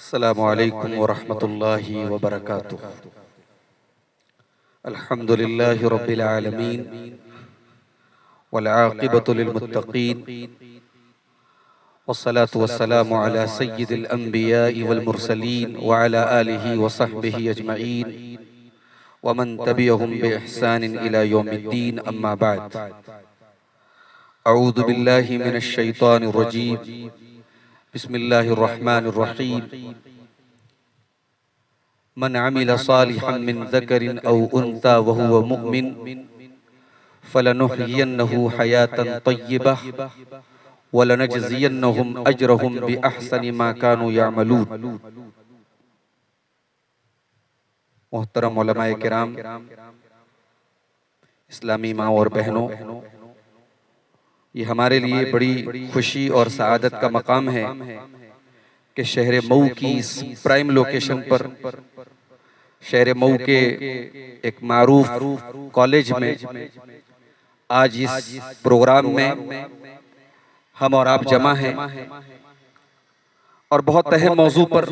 अस्सलामु अलैकुम वरहमतुल्लाहि वबरकातुह। अल्हम्दुलिल्लाहि रब्बिल आलमीन वल आक़िबतु लिल मुत्तक़ीन वस्सलातु वस्सलामु अला सय्यिदिल अंबियाइ वल मुरसलीन व अला आलिहि व सहबिहि अजमईन व मन तबिअहुम बि इहसानिन इला यौमिद्दीन, अम्मा बाद। अऊज़ु बिल्लाहि मिनश शैतानिर रजीम, बिस्मिल्लाहिर रहमानिर रहीम। मन अमिल सालिहन मिन ज़करिन औ उन्सा व हुवा मुमिन फलनुहयियन्नहु हयातन तय्यिबह व लनजज़ियन्नहुम अजरहुम बिअहसनि मा कानू यअमलून। मोहतरम उलमाए किराम, इस्लामी माँ और बहनों, ये हमारे लिए बड़ी खुशी और सआदत का मकाम है कि शहर मऊ की इस प्राइम लोकेशन पर, शहर मऊ के एक मारूफ कॉलेज में आज इस प्रोग्राम में हम और आप जमा हैं और बहुत अहम मौजू पर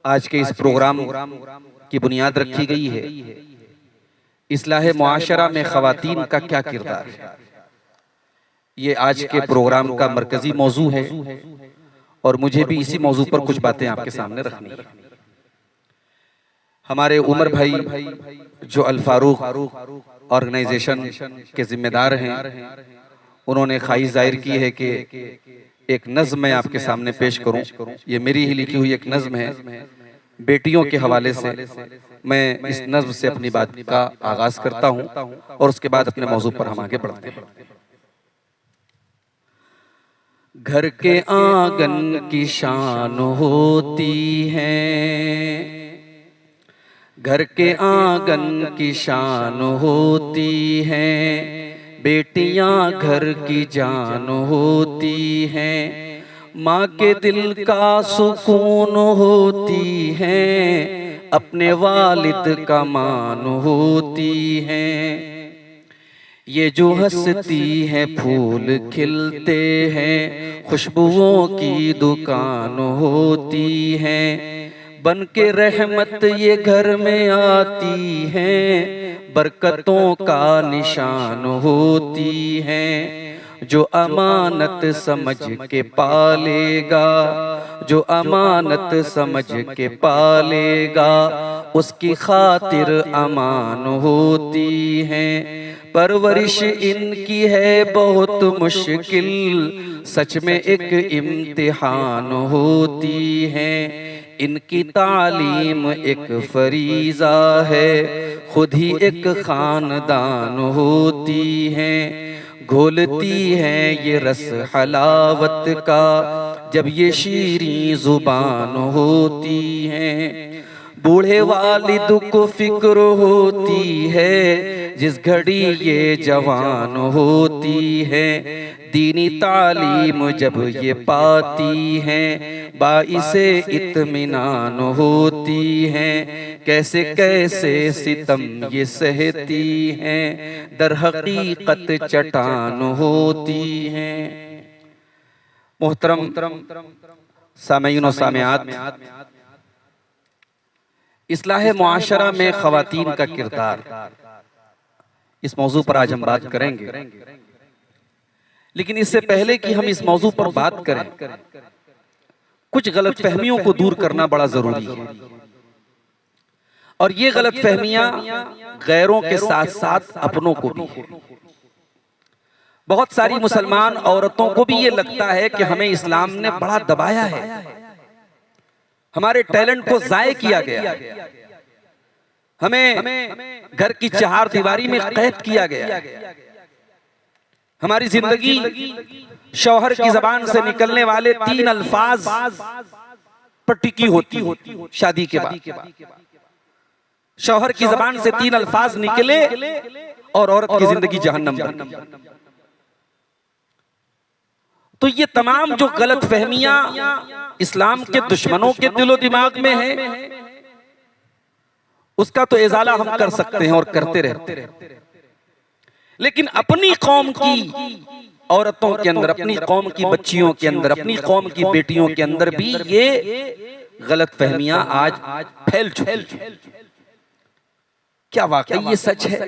आज के इस प्रोग्राम की बुनियाद रखी गई है। इस्लाह मुआशरा में ख़वातीन का क्या किरदार है, ये आज के प्रोग्राम का मरकजी मौजू है और मुझे भी इसी मौजू पर कुछ बातें आपके सामने रखनी है। हमारे उमर भाई जो अल फारूक ऑर्गेनाइजेशन के जिम्मेदार हैं, उन्होंने ख्वाहिश जाहिर की है कि एक नज़्म मैं आपके सामने पेश करूं। ये मेरी ही लिखी हुई एक नज़्म है। बेटियों के हवाले से मैं इस नज़्म से अपनी बात का आगाज करता हूं और उसके बाद अपने मौजू पर हम आगे बढ़ते हैं। घर के आंगन की शान होती है, घर के आंगन की शान होती है, बेटियां घर की जान होती हैं, माँ के दिल का सुकून होती हैं, अपने वालिद का मान होती हैं। ये जो हंसती है फूल खिलते हैं, खुशबुओं की दुकान होती है, बन के रहमत ये घर में आती हैं, बरकतों का निशान होती हैं। जो अमानत समझ के पालेगा, जो अमानत समझ के पालेगा, उसकी खातिर अमान होती है। परवरिश इनकी है बहुत मुश्किल, सच में एक इम्तिहान होती है। इनकी तालीम एक फरीज़ा है, खुद ही एक खानदान होती है। घोलती है ये रस हलावत का, जब ये शीरीं जुबान होती है। बूढ़े वालिद को फिक्र होती है, जिस घड़ी ये जवान होती है। दीनी तालीम जब ये पाती है, बाइसे इत्मीनान होती है। कैसे कैसे सितम ये सहती हैं, दर हकीकत चट्टान होती हैं। मोहतरम सामईन और सामियात, इस्लाह मुआशरा में ख़वातीन का किरदार, इस मौजू पर आज हम बात करेंगे। लेकिन इससे पहले कि हम इस मौजू पर बात करें, कुछ गलत फहमियों को दूर करना बड़ा जरूरी है। और ये गलत फहमियां गैरों के साथ साथ अपनों को भी है। बहुत सारी मुसलमान औरतों को भी ये लगता है कि हमें इस्लाम ने बड़ा दबाया है, हमारे टैलेंट को जाय किया गया, हमें घर की चार दीवारी में कैद किया गया, हमारी जिंदगी शौहर की जबान से निकलने वाले 3 अल्फाज पर टिकी होती शादी के बाद। शौहर की जबान से 3 अल्फाज निकले और औरत की जिंदगी जहन्नम बन गई। तो ये तमाम जो गलत फहमियां इस्लाम के दुश्मनों के दिलो दिमाग में है, उसका तो इजाला हम कर सकते हैं और करते रहते हैं। लेकिन अपनी कौम की औरतों के अंदर, अपनी कौम की बच्चियों के अंदर, अपनी कौम की बेटियों के अंदर भी ये गलत फहमियां आज फैल चुकी हैं। क्या वाकई ये सच है?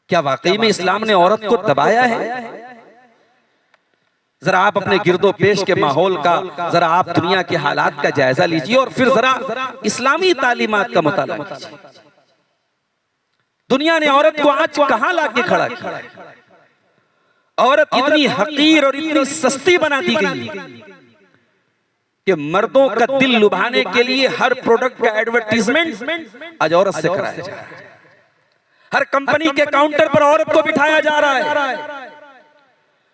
क्या वाकई में इस्लाम ने औरत को दबाया है? जरा आप अपने गिरदो पेश के माहौल का, जरा आप दुनिया के हालात का जायजा लीजिए और फिर जरा इस्लामी तालीमात का मुताला कीजिए। दुनिया ने औरत को आज कहां लाके खड़ा किया? औरत इतनी हकीर और इतनी सस्ती बना दी गई कि मर्दों का दिल लुभाने के लिए हर प्रोडक्ट का एडवर्टीजमेंट आज औरत से कराया जा रहा है। हर कंपनी के काउंटर पर औरत को बिठाया जा रहा है।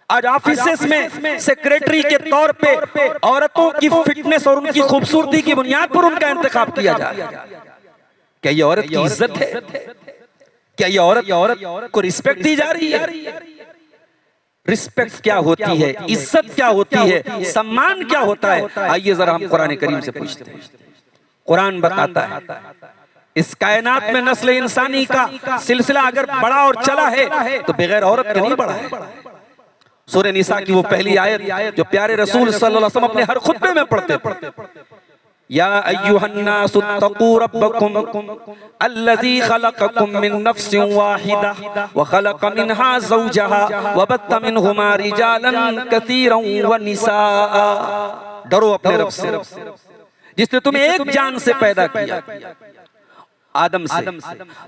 आज ऑफिसेस में सेक्रेटरी के तौर पे औरतों की फिटनेस और उनकी खूबसूरती की बुनियाद पर उनका इंतखाब किया जा रहा है। क्या ये औरत की इज्जत है? क्या ये औरत को रिस्पेक्ट दी जा रही है? रिस्पेक्ट क्या होती है? इज्जत क्या होती है? सम्मान क्या होता है? आइए जरा हम कुरान करीम से पूछते हैं। कुरान बताता है इस कायनात में नस्ल इंसानी का सिलसिला अगर बड़ा और चला है तो बगैर औरत के नहीं बढ़ा है। सूरह निसा की वो पहली आयत जो प्यारे रसूल सल्लल्लाहु अलैहि वसल्लम अपने हर खुतबे में पढ़ते, या अय्युहन्नासु तक़ू रब्बकुम अल्लज़ी खलक़कुम मिन नफ्सिन वाहिदा व खलक़ मिनहा ज़ौजहा व बत्त मिनहुमा रिजालन कसीरन व निसाअ। डरो अपने रब से जिसने तुम्हें एक जान से पैदा किया, आदम से,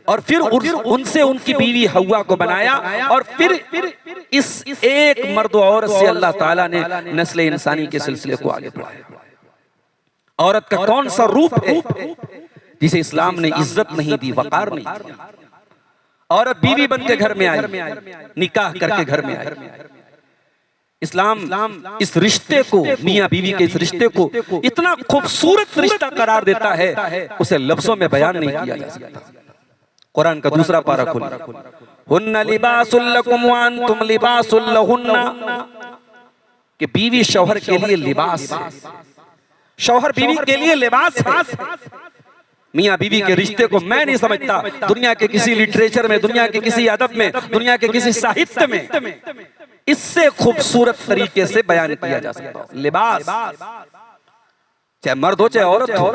और फिर उनसे उनकी बीवी हव्वा को बनाया, और फिर इस एक मर्द और औरत से अल्लाह ताला ने नस्ल इंसानी के सिलसिले को आगे बढ़ाया। औरत का कौन सा रूप है जिसे इस्लाम ने इज्जत नहीं दी, वकार नहीं दिया? औरत बीवी बन के घर में आई, निकाह करके घर में आई। इस्लाम इस रिश्ते को, मियां बीवी के इस रिश्ते को इतना खूबसूरत रिश्ता करार देता है, उसे लफ्जों में बयान नहीं किया जा सकता। कुरान का दूसरा पारा खोलिए, हुन्ना लिबासुल लकुम व अंतुम लिबासुल लहुन्ना, कि बीवी शौहर के लिए लिबास है, शौहर बीवी के लिए लिबास है। मियां बीवी के रिश्ते को मैं नहीं समझता दुनिया के किसी लिटरेचर में, दुनिया के किसी अदब में, दुनिया के किसी साहित्य में इससे खूबसूरत तरीके से बयान किया जा सकता। लिबास, चाहे मर्द हो चाहे औरत हो,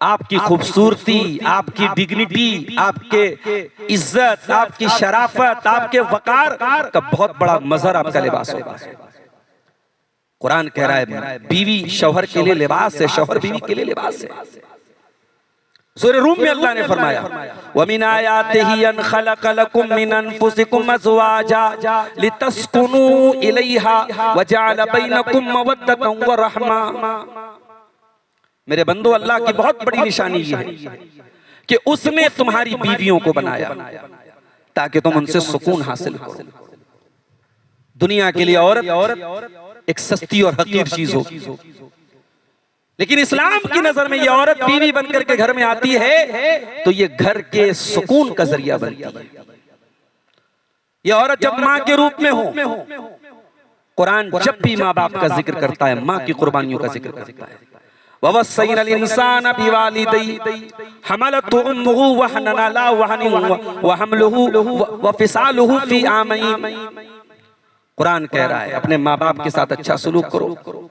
आपकी खूबसूरती, आपकी डिग्निटी, आपके इज्जत, आपकी शराफत, आपके वकार का बहुत बड़ा मजहर आपका लिबास होगा। कुरान कह रहा है बीवी शौहर के लिए लिबास है, शौहर बीवी के लिए लिबास है। सूरह रूम में अल्लाह ने फरमाया वमिन आयातिही अन खलक़ लकुम मिन अनफुसिकुम अज़वाजा लितस्कुनू इलैहा व जअल बैनकुम मवद्दतन व रहमा। मेरे बंदो, अल्लाह की बहुत बड़ी निशानी ये है कि उसने तुम्हारी बीवियों को बनाया ताकि तुम उनसे सुकून हासिल करो। दुनिया के लिए औरत एक सस्ती और हकीर चीज होगी, लेकिन इस्लाम की नजर में ये औरत बीवी बनकर के घर में आती है तो ये घर के सुकून का जरिया बनती है। ये औरत जब माँ के रूप में हो, कुरान जब भी माँ बाप का जिक्र करता है, माँ की कुर्बानियों का जिक्र करता है। ववस्सैनल इंसान बिवालिदैहि हमलतहु उम्मुहु वहनन अला वहनिन व हमलुहु व फिसालुहु फी आमैन। कुरान कह रहा है अपने माँ बाप के साथ अच्छा सलूक करो।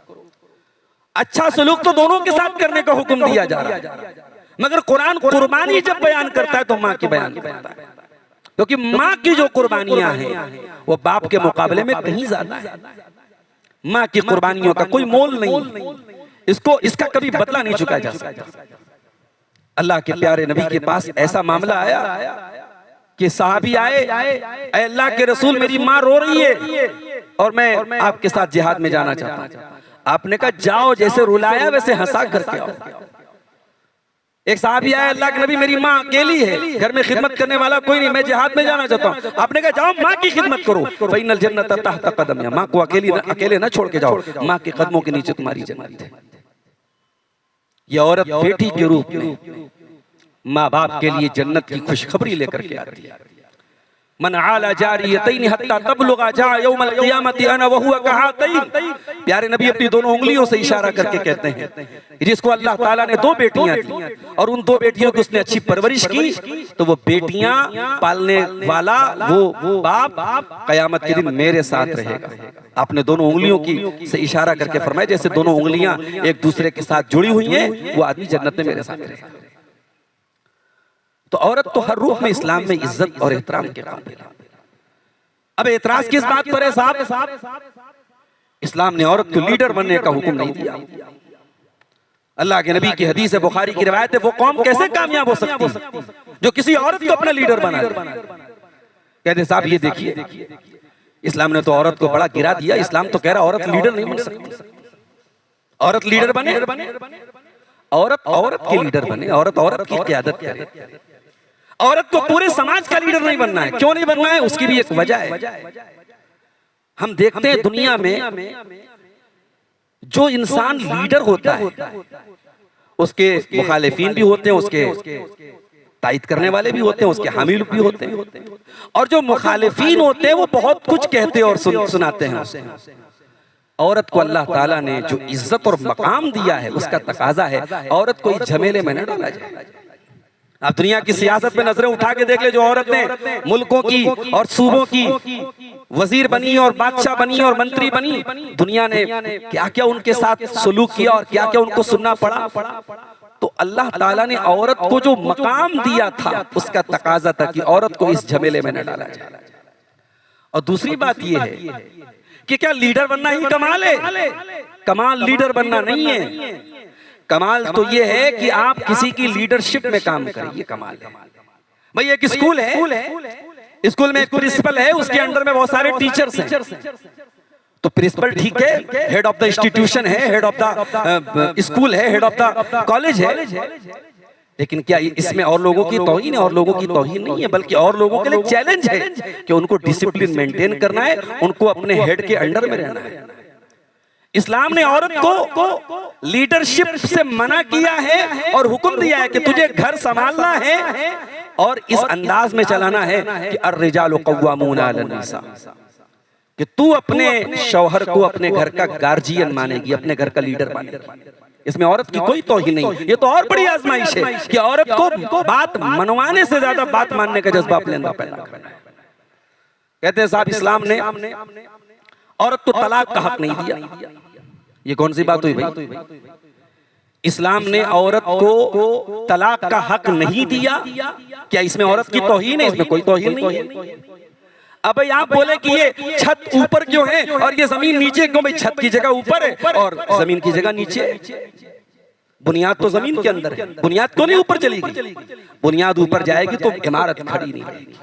अच्छा सलूक तो दोनों के साथ करने का हुक्म दिया जा रहा है, मगर कुरान कुर्बानी जब बयान करता है तो माँ की बयान करता है, क्योंकि माँ की जो कुर्बानियां हैं वो बाप के मुकाबले में कहीं ज्यादा है। माँ की कुर्बानियों का कोई मोल नहीं, इसका कभी बदला नहीं चुकाया जा सकता। अल्लाह के प्यारे नबी के पास ऐसा मामला आया कि साहबी आए, अल्लाह के रसूल मेरी माँ रो रही है और मैं आपके साथ जिहाद में जाना चाहता हूँ। आपने कहा जाओ, जैसे रुलाया वैसे हंसा करके आओ। एक साहबी आया, अल्लाह के नबी मेरी माँ अकेली है, घर में खिदमत करने वाला कोई नहीं, मैं जिहाद में जाना चाहता हूँ। आपने कहा जाओ माँ की खिदमत करो, फ़इन्नल जन्नत तहत क़दमिहा, माँ को अकेले ना छोड़ के जाओ, माँ के कदमों के नीचे तुम्हारी जन्नत है। ये औरत बेटी के रूप में माँ बाप के लिए जन्नत की खुशखबरी लेकर के आती है। मन आला जारियतैन हत्ता तबलुगा जा यौमल क़ियामति अना व हुवा कहातैन। प्यारे नबी अपनी दोनों उंगलियों से इशारा करके कहते हैं जिसको अल्लाह ताला ने दो बेटियां दी और उन दो बेटियों की उसने अच्छी परवरिश की, तो वो बेटियां पालने वाला वो बाप क़यामत के दिन मेरे साथ रहेगा। आपने दोनों उंगलियों की से इशारा करके फरमाया जैसे दोनों उंगलियां एक दूसरे के साथ जुड़ी हुई हैं, वो आदमी जन्नत में मेरे साथ रहेगा। तो औरत तो हर रूप में इस्लाम में इज्जत और एहतराम के काबिल है। अब एतराज किस बात पर है साहब? इस्लाम ने औरत को लीडर बनने का हुक्म नहीं दिया। अल्लाह के नबी की हदीस है, बुखारी की रिवायत है, वो कौम कैसे कामयाब हो सकती है जो किसी औरत को अपना लीडर बना ले? कहते साहब ये देखिए, इस्लाम ने तो औरत को बड़ा गिरा दिया। इस्लाम तो कह रहा औरत लीडर नहीं बन सकती। औरत लीडर बने, औरत औरत के लीडर बने, औरत औरत की क़यादत करे। औरत को पूरे समाज का लीडर नहीं बनना है। क्यों नहीं बनना है? उसकी भी एक वजह है। हम देखते हैं दुनिया में जो इंसान लीडर होता है उसके मुखालिफीन भी होते हैं, उसके तायद करने वाले भी होते हैं, उसके हामिल भी होते हैं, और जो मुखालिफीन होते हैं वो बहुत कुछ कहते हैं और सुनाते हैं। औरत को अल्लाह ताला ने जो इज्जत और मकाम दिया है उसका तकाजा है औरत को इस झमेले में न डाला जाए। आप दुनिया की सियासत में नजरें उठा के देख ले, जो औरतें मुल्कों की और सूबों की वजीर बनी और बादशाह बनी और मंत्री बनी, दुनिया ने क्या क्या उनके साथ सलूक किया और क्या क्या उनको सुनना पड़ा। तो अल्लाह ताला ने औरत को जो मकाम दिया था उसका तकाजा था कि औरत को इस झमेले में न डाला जाए। और दूसरी बात यह है कि क्या लीडर बनना ही कमाल है? कमाल लीडर बनना नहीं है। कमाल तो ये है कि आप किसी की लीडरशिप में काम करें, ये कमाल है। भाई एक स्कूल है, स्कूल में एक प्रिंसिपल है, उसके अंडर में बहुत सारे टीचर्स हैं। तो प्रिंसिपल ठीक है, हेड ऑफ द इंस्टीट्यूशन है, हेड ऑफ द स्कूल है, हेड ऑफ द कॉलेज है, लेकिन क्या इसमें और लोगों की तौहीन है? और लोगों की तौहीन नहीं है, बल्कि और लोगों के लिए चैलेंज है कि उनको डिसिप्लिन मेंटेन करना है, उनको अपने हेड के अंडर में रहना है। इस्लाम ने औरत को लीडरशिप से मना किया है और हुक्म दिया है कि तुझे घर संभालना है और इस अंदाज में चलाना है कि अर्रिजालु क़व्वामूना अलन निसा, कि तू अपने शौहर को अपने घर का गार्जियन मानेगी, अपने घर का लीडर मानेगी। इसमें औरत की कोई तौहीन नहीं। ये तो और बड़ी आजमाइश है कि औरत को बात मनवाने से ज्यादा बात मानने का जज्बा अपने अंदर पैदा करना है। कहते हैं साहब इस्लाम ने औरत को तलाक का हक नहीं दिया। ये कौन सी बात हुई भाई? इस्लाम ने औरत को तलाक का हक नहीं दिया। क्या इसमें औरत की तौहीन है? इसमें कोई तौहीन नहीं है। अब भाई आप बोले कि ये छत ऊपर क्यों है और ये जमीन नीचे क्यों? भाई छत की जगह ऊपर है और जमीन की जगह नीचे है। बुनियाद तो जमीन के अंदर है, बुनियाद क्यों नहीं ऊपर चलेगी? बुनियाद ऊपर जाएगी तो इमारत खड़ी नहीं रहेगी।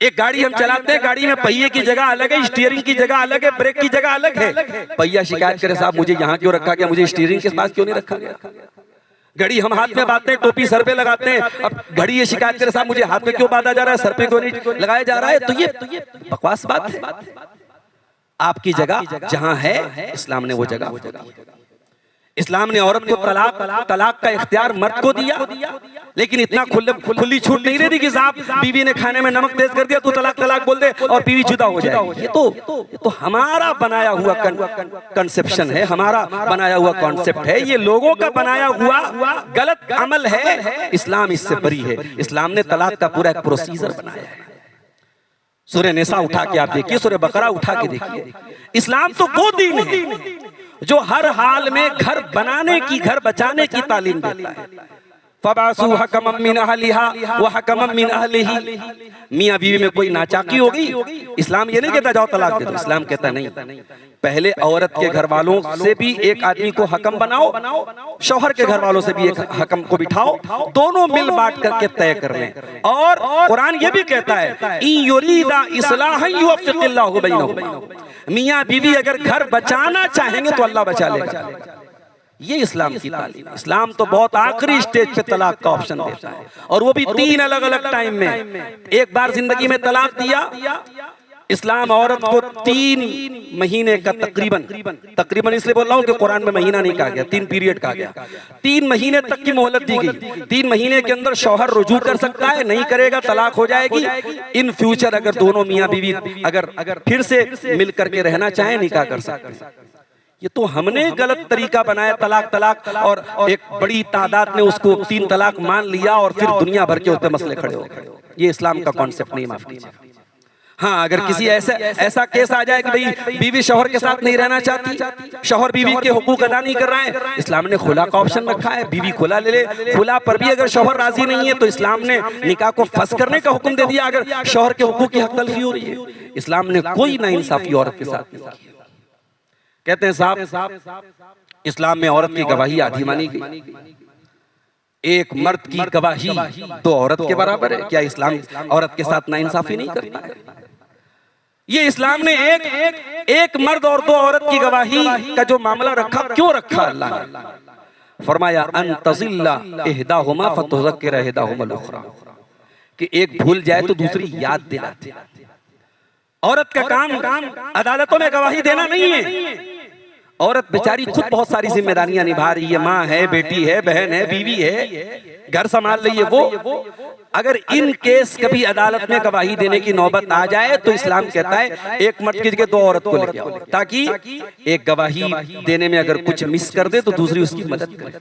एक गाड़ी हम चलाते हैं, गाड़ी में पहिए की जगह अलग है, स्टीयरिंग की जगह अलग है, ब्रेक की जगह अलग है। पहिया शिकायत करे साहब मुझे यहाँ क्यों रखा गया, मुझे स्टीयरिंग के पास क्यों नहीं रखा गया? घड़ी हम हाथ में बांधते हैं, टोपी सर पे लगाते हैं, अब घड़ी ये शिकायत करे साहब मुझे हाथ में क्यों बांधा जा रहा है, सर पे क्यों नहीं लगाया जा रहा है? तो ये बकवास बात है। आपकी जगह जहां है इस्लाम ने वो जगह, इस्लाम ने औरत को तलाक का इख्तियार मर्द को दिया, लेकिन इतना खुली छूट नहीं दे दी कि साहब बीवी ने खाने में नमक तेज कर दिया तो तलाक बोल दे और बीवी जुदा हो जाए। ये तो हमारा बनाया हुआ कंसेप्शन है, हमारा बनाया हुआ कॉन्सेप्ट है, ये लोगों का बनाया हुआ गलत अमल है। इस्लाम इससे बरी है। इस्लाम ने तलाक का पूरा एक प्रोसीजर बनाया है। सूरह निसा उठा के आप देखिए, सूरह बकरा उठा के देखिए। इस्लाम तो वो दीन है जो हर हाल में घर बनाने की, घर बचाने की तालीम देता है। फबासु हकमम मिन अहलिहा व हकमम मिन अहलिही। मियां बीवी में कोई नाचाकी होगी, इस्लाम ये नहीं कहता जाओ तलाक दे दो। इस्लाम कहता नहीं, पहले औरत के घर वालों से भी एक आदमी को हकम बनाओ, शौहर के घर वालों से भी एक हकम को बिठाओ, दोनों मिल बांट करके तय कर लें। और कुरान ये भी कहता है इन युरीदा इस्लाहन युवफ़्फ़िक़िल्लाहु बैनहुमा, मियां बीवी अगर घर बचाना चाहेंगे तो अल्लाह बचा लेगा। ये इस्लाम की तालीम। इस्लाम तो बहुत आखिरी स्टेज पे तलाक का ऑप्शन देता है, और वो भी 3 अलग अलग टाइम में। एक बार जिंदगी में तलाक दिया इस्लाम औरत को 3 महीने का तकरीबन इसलिए बोल रहा हूं कि कुरान में महीना नहीं कहा गया, 3 पीरियड कहा गया। 3 महीने तक की मोहलत दी गई। 3 महीने के अंदर शौहर रुजू कर सकता है, नहीं करेगा तलाक हो जाएगी। इन फ्यूचर अगर दोनों मियां बीवी अगर फिर से मिल करके रहना चाहे निकाह कर सकते हैं। ये तो हमने गलत तरीका बनाया तलाक और एक बड़ी तादाद ने उसको 3 तलाक मान लिया और फिर दुनिया भर के उसपे मसले खड़े हो गए। ये इस्लाम का कॉन्सेप्ट नहीं, माफ कीजिए। हाँ, अगर किसी ऐसा केस आ जाए कि भाई बीवी शौहर के साथ नहीं रहना चाहती, शौहर बीवी के हुकूक अदा नहीं कर रहा है, इस्लाम ने खुला का ऑप्शन रखा है, बीवी खुला ले ले। खुला पर भी अगर शौहर राजी नहीं है तो इस्लाम ने निकाह को फस करने का हुक्म दे दिया अगर शौहर के हुकूक की हक तलफी हो रही है। इस्लाम ने कोई नाइंसाफी औरत के साथ नहीं की। कहते हैं साहब, इस्लाम में औरत की गवाही आधी मानी गई। एक मर्द की गवाही 2 औरत के बराबर है। क्या इस्लाम औरत के साथ नाइंसाफी नहीं करता है? ये इस्लाम ने एक मर्द और 2 औरत की गवाही का जो मामला रखा, क्यों रखा? अल्लाह ने फरमाया अन तज़िल्ला इहदाहुमा फतुज़क्किर इहदाहुमल उखरा, कि एक भूल जाए तो दूसरी याद दिलाती। औरत का काम अदालतों में गवाही देना नहीं है। औरत बेचारी खुद बहुत सारी जिम्मेदारियां निभा रही है, माँ है, बेटी है, बहन है, बीवी है, घर संभाल रही है। वो अगर इन केस कभी अदालत में गवाही देने की नौबत आ जाए तो इस्लाम कहता है एक मर्द की जगह 2 औरत को लेके आओ, ताकि एक गवाही देने में अगर कुछ मिस कर दे तो दूसरी उसकी मदद करे।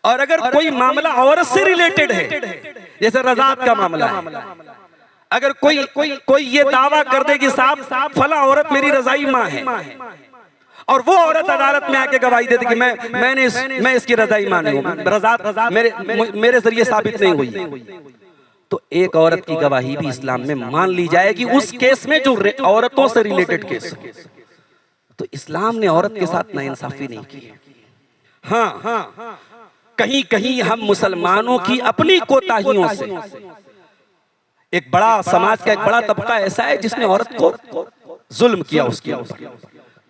और अगर कोई मामला औरत से रिलेटेड है, जैसे रज़ात का मामला है, अगर कोई ये दावा कर दे कि साहब फला औरत मेरी रज़ाई माँ है, और वो औरत अदालत में आके गवाही देती कि मैं इसकी रज़ाई माँ नहीं हूँ, रज़ात मेरे जरिए साबित नहीं हुई, तो एक औरत की गवाही भी इस्लाम में मान ली जाएगी उस केस में जो औरतों से रिलेटेड केस। तो इस्लाम ने औरत के साथ नाइंसाफी नहीं की। हाँ, कहीं कहीं हम मुसलमानों की अपनी कोताहियों से, एक बड़ा समाज का एक बड़ा तबका ऐसा है जिसने औरत को जुल्म किया उसके ऊपर,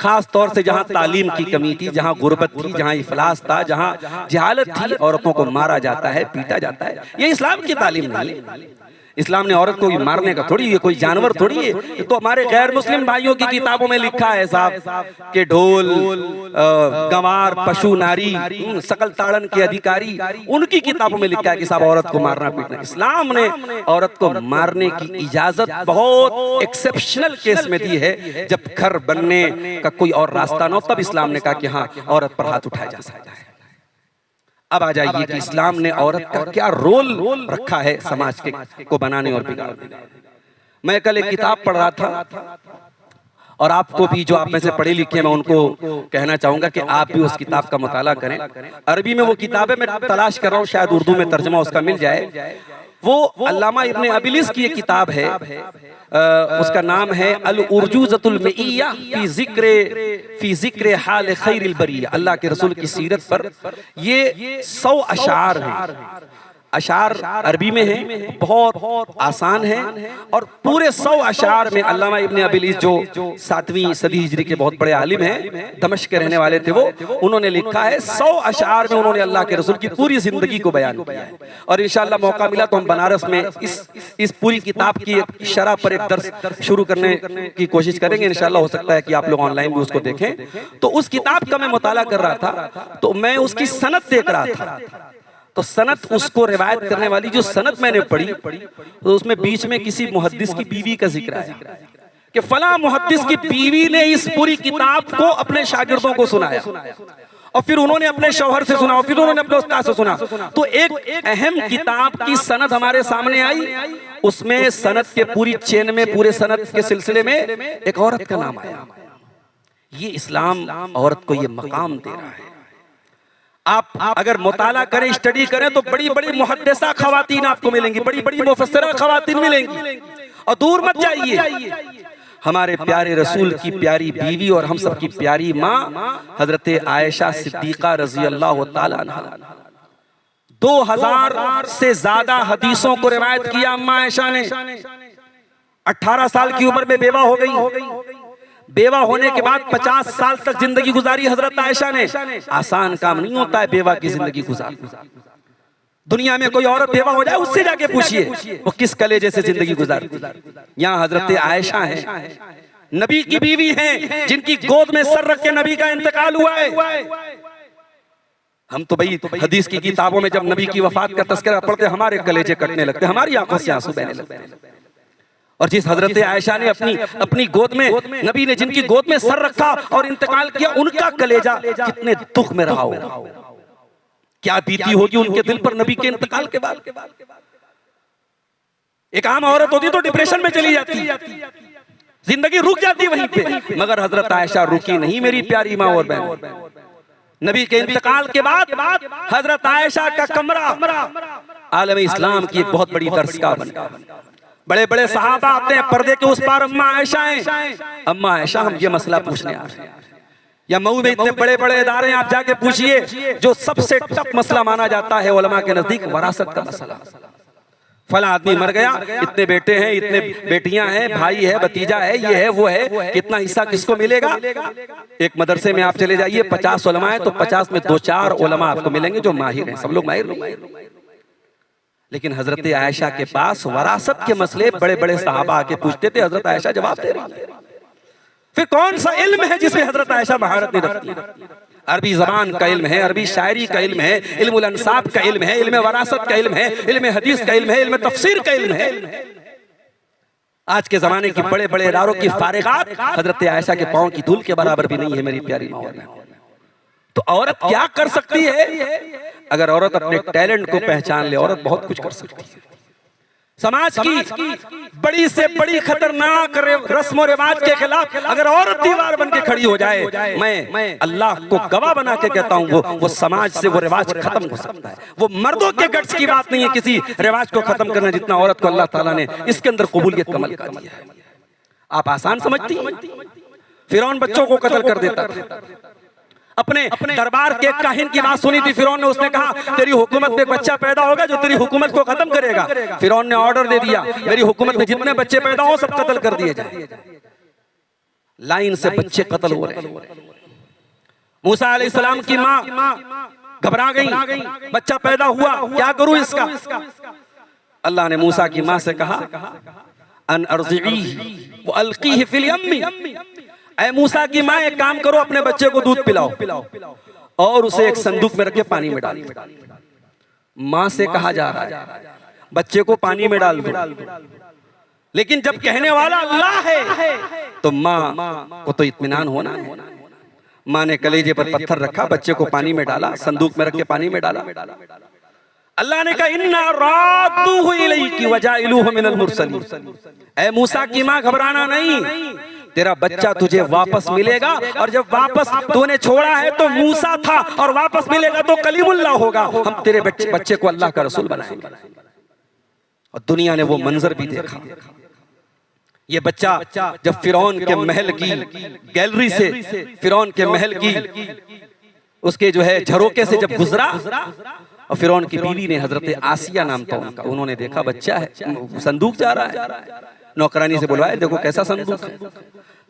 खास तौर से जहां तालीम की कमी थी, जहां गुर्बत थी, जहां इफलास था, जहां जहालत थी, औरतों को मारा जाता है, पीटा जाता है। ये इस्लाम की तालीम नहीं है। इस्लाम ने औरत को मारने का थोड़ी, ये कोई जानवर थोड़ी है। तो हमारे गैर मुस्लिम भाइयों की किताबों में लिखा है साहब कि ढोल, गंवार, पशु, नारी, सकल ताड़न के अधिकारी, उनकी किताबों में लिखा है कि साहब औरत को मारना पीटना। इस्लाम ने औरत को मारने की इजाजत बहुत एक्सेप्शनल केस में दी है, जब घर बनने का कोई और रास्ता न हो, तब इस्लाम ने कहा कि हाँ औरत पर हाथ उठाया जा सकता है। अब आ जाइए कि इस्लाम ने औरत का क्या रोल रखा है समाज को बनाने और बिगाड़ने। मैं कल एक किताब पढ़ रहा था, और आपको भी जो आप में से पढ़े लिखे, मैं उनको कहना चाहूंगा कि आप भी उस किताब का मुताला करें। अरबी में वो किताब है, मैं तलाश कर रहा हूँ, शायद उर्दू में तर्जुमा उसका मिल जाए। वो अल्लामा इब्ने अबिलिस की एक किताब है, उसका नाम है अल उर्जूज़तुल मइय्या फी ज़िक्र हाल खैरिल बरिया। अल्लाह के रसूल की सीरत पर ये 100 अशार हैं। अशार अरबी में है, बहुत आसान है, और पूरे 100 अशार में अल्लामा इब्ने अबिलिस जो 7वीं सदी हिजरी के बहुत बड़े आलिम हैं, दमिश्क के रहने वाले थे, वो उन्होंने लिखा है 100 अशार में उन्होंने अल्लाह के रसूल की पूरी जिंदगी को बयान किया है। और इंशाअल्लाह मौका मिला तो हम बनारस में इस पूरी किताब की शरह पर एक दर्स शुरू करने की कोशिश करेंगे। इंशाअल्लाह हो सकता है कि आप लोग ऑनलाइन भी उसको देखें। तो उस किताब का मैं मुताला कर रहा था, तो मैं उसकी सनद देख रहा था। तो सनद, उसको रिवायत करने वाली जो सनद मैंने पढ़ी, तो उसमें बीच में किसी मुहद्दिस की बीवी का जिक्र आया कि फला मुहद्दिस की बीवी ने इस पूरी किताब को अपने शागिर्दों को सुनाया, और फिर उन्होंने अपने शौहर से सुना, और फिर उन्होंने अपने उस्ताद से सुना। तो एक अहम किताब की सनद हमारे सामने आई, उसमें सनद के पूरी चेन में, पूरे सनद के सिलसिले में एक औरत का नाम आया। ये इस्लाम औरत को ये मकाम दे रहा है। आप अगर मुताला करें, स्टडी करें, तो बड़ी बड़ी मुहद्दिसा खवातीन आपको मिलेंगी, बड़ी बड़ी मुफस्सिरा खवातीन मिलेंगी। और दूर मत जाइए, हमारे प्यारे रसूल की प्यारी बीवी और हम सब की प्यारी माँ हजरत आयशा सिद्दीका रजी अल्लाह तआला अन्हा, 2000 से ज्यादा हदीसों को रिवायत किया अम्मा आयशा ने। 18 साल की उम्र में बेवा हो गई। बेवा होने के बाद 50 साल तक जिंदगी गुजारी हजरत आयशा ने। आसान काम नहीं होता है बेवा की जिंदगी गुजारना। दुनिया में कोई औरत बेवा हो जाए उससे जाके पूछिए वो किस कलेजे से जिंदगी गुजारती। यहाँ हजरत आयशा है, नबी की बीवी हैं, जिनकी गोद में सर रख के नबी का इंतकाल हुआ है। हम तो भाई हदीस की किताबों में जब नबी की वफात का तस्करा पढ़ते हमारे कलेजे कटने लगते, हमारी आंखों से आंसू बहने लगते हैं। और जिस हजरत आयशा ने अपनी गोद में, नबी ने जिनकी गोद में सर रखा और इंतकाल किया, उनका कलेजा कितने दुख में रहा हो, क्या बीती होगी उनके दिल पर नबी के इंतकाल के बाद। एक आम औरत होती तो डिप्रेशन में चली जाती, जिंदगी रुक जाती वहीं पे, मगर हजरत आयशा रुकी नहीं। मेरी प्यारी माँ और बहन, नबी के इंतकाल के बाद हजरत आयशा का कमरा आलम इस्लाम की एक बहुत बड़ी दरसगाह बन गया। बड़े बड़े सहाबा आते हैं, पर्दे के उस पार अम्मा आयशा हैं। अम्मा आयशा, हम ये मसला पूछने आ रहे हैं। या मऊ में इतने बड़े बड़े इदारे आप जाके पूछिए, जो सबसे टफ मसला माना जाता है उलमा के नजदीक, वरासत का मसला। फला आदमी मर गया, इतने बेटे हैं, इतने बेटियां हैं, भाई है, भतीजा है, ये है, वो है, कितना हिस्सा किसको मिलेगा। एक मदरसे में आप चले जाइए, 50 उलमा है तो 50 में 2-4 उलमा आपको मिलेंगे जो माहिर हैं, सब लोग माहिर नहीं। लेकिन हजरत आयशा के पास वरासत के मसले बड़े बड़े सहाबा आके पूछते थे, हजरत आयशा जवाब दे रही। फिर कौन सा इल्म है जिसमें हजरत आयशा महारत नहीं रखती। अरबी जबान का इल्म है, अरबी शायरी का इल्म है, इल्मुल अंसाब का इल्म है, इल्म वरासत का इल्म है, इल्म हदीस का इल्म है, इल्म तफसीर का इल्म है। आज के जमाने की बड़े बड़े इदारों की फारिगात हजरत आयशा के पांव की धूल के बराबर भी नहीं है। मेरी प्यारी माँ, तो औरत क्या कर सकती है? अगर औरत अपने टैलेंट को पहचान ले, औरत बहुत कुछ कर सकती है। समाज की बड़ी से बड़ी खतरनाक रस्म और रिवाज के खिलाफ अगर औरत दीवार बन के खड़ी हो जाए, मैं अल्लाह को गवाह बना के कहता हूँ, वो समाज से वो रिवाज खत्म हो सकता है। वो मर्दों के गट्स की बात नहीं है किसी रिवाज को खत्म करना, जितना औरत को अल्लाह ताला ने इसके अंदर कबूलियत कमल कर दिया है। आप आसान समझती हैं? फिरौन बच्चों को कत्ल कर देता था। अपने दरबार के काहिन की बात सुनी थी फिरौन ने, उसने कहा तेरी हुकूमत में एक बच्चा पैदा होगा जो तेरी हुकूमत को खत्म करेगा। फिरौन ने ऑर्डर दे दिया, मेरी हुकूमत में जितने बच्चे पैदा हो सब कत्ल कर दिए जाए। लाइन से बच्चे कत्ल हो रहे हैं। मूसा अलैहिस्सलाम की माँ घबरा गई, बच्चा पैदा हुआ, क्या करूं इसका। अल्लाह ने मूसा की माँ से कहा अन अर्ज़िई व अलक़ीहि फ़िल यम्मी, ऐ मूसा की माँ एक काम करो, अपने बच्चे को दूध पिलाओ और उसे एक संदूक में रख के पानी में डाल दो। माँ से कहा जा रहा है बच्चे को पानी में डाल दो, लेकिन जब कहने वाला अल्लाह है तो माँ को तो इत्मीनान होना है। माँ ने कलेजे पर पत्थर रखा, बच्चे को पानी में डाला, संदूक में रख के पानी में डाला। अल्लाह ने कहा इन्ना रादूहु इलैकी वजाइलूहु मिनल मुरसलीन, ऐ मूसा की माँ घबराना नहीं, तेरा बच्चा तुझे वापस मिलेगा, और जब वापस तूने छोड़ा है तो मूसा था और वापस मिलेगा तो कलीमुल्लाह होगा। हम तेरे बच्चे को अल्लाह का रसूल बनाएंगे। और दुनिया ने वो मंजर भी देखा। ये बच्चा जब फिरौन के महल की गैलरी से, फिरौन के महल की उसके जो है झरोके से जब गुजरा, और फिरौन की बीवी ने, हजरत आसिया नाम था उनका, उन्होंने देखा बच्चा है, संदूक जा रहा है। नौकरानी से बुलवाया, देखो कैसा संदूक है।